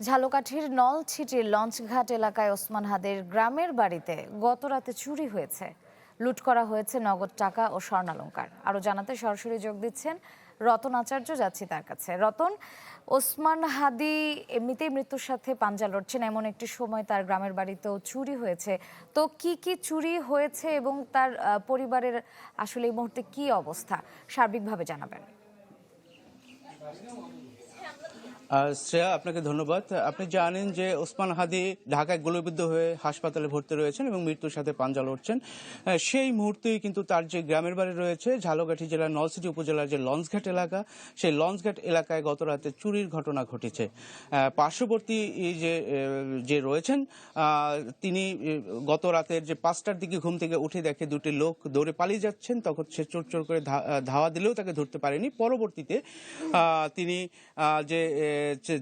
ঝালকাঠির নলছিটির লঞ্চঘাট এলাকায় ওসমান হাদির গ্রামের বাড়িতে গতরাতে চুরি হয়েছে। লুট করা হয়েছে নগদ টাকা ও স্বর্ণালংকার। আরও জানাতে সরাসরি যোগ দিচ্ছেন রতন আচার্য, যাচ্ছি তার কাছে। রতন, ওসমান হাদি এমনিতেই মৃত্যুর সাথে পাঞ্জা লড়ছেন, এমন একটি সময় তার গ্রামের বাড়িতেও চুরি হয়েছে। তো কি কি চুরি হয়েছে এবং তার পরিবারের আসলে এই মুহূর্তে কি অবস্থা সার্বিকভাবে জানাবেন। শ্রেয়া, আপনাকে ধন্যবাদ। আপনি জানেন যে ওসমান হাদি ঢাকায় গুলিবিদ্ধ হয়ে হাসপাতালে ভর্তি রয়েছেন এবং মৃত্যুর সাথে পাঞ্জা লড়ছেন। সেই মুহূর্তেই কিন্তু তার যে গ্রামের বাড়ি রয়েছে ঝালকাঠি জেলার নলছিটি উপজেলার যে লঞ্চঘাট এলাকা, সেই লঞ্চঘাট এলাকায় গত রাতে চুরির ঘটনা ঘটেছে। পার্শ্ববর্তী যে রয়েছেন তিনি গত রাতের যে 5টার দিকে ঘুম থেকে উঠে দেখে দুটি লোক দৌড়ে পালিয়ে যাচ্ছেন। তখন সে চোর চোর করে ধাওয়া দিলেও তাকে ধরতে পারেনি। পরবর্তীতে তিনি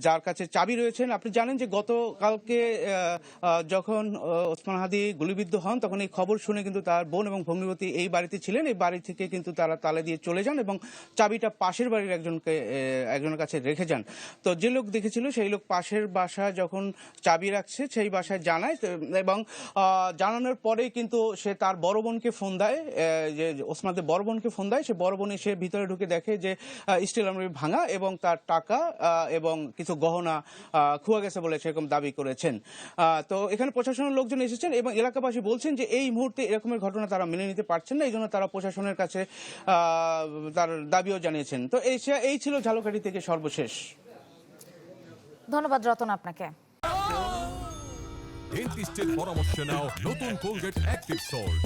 যার কাছে চাবি রয়েছেন, আপনি জানেন যে গতকালকে যখন ওসমান হাদি গুলিবিদ্ধ হন তখন এই খবর শুনে কিন্তু তার বোন এবং ভগ্নিপতি এই বাড়িতে ছিলেন। এই বাড়ি থেকে কিন্তু তারা তালা দিয়ে চলে যান এবং চাবিটা পাশের বাড়ির একজনের কাছে রেখে যান। তো যে লোক দেখেছিল সেই লোক পাশের বাসায় যখন চাবি রাখছে সেই বাসায় জানায় এবং জানানোর পরেই কিন্তু সে তার বড় বোনকে ফোন দেয়, যে ওসমানদের বড় বোনকে ফোন দেয়। সে বড় বোন এসে ভিতরে ঢুকে দেখে যে স্টিল আলমারি ভাঙা এবং তার টাকা এবং কিছু গহনা খোয়া গেছে বলে সেরকম দাবি করেছেন। তো এখানে প্রশাসনের লোকজন এসেছেন এবং এলাকাবাসী বলছেন যে এই মুহূর্তে এরকমের ঘটনা তারা মেনে নিতে পারছেন না, এই জন্য তারা প্রশাসনের কাছে তার দাবিও জানিয়েছেন। তো এই ছিল ঝালকাঠি থেকে সর্বশেষ। ধন্যবাদ রতন আপনাকে। ডেন্টিস্টের পরামর্শ নাও নতুন কোলগেট অ্যাক্টিভ সল্ট।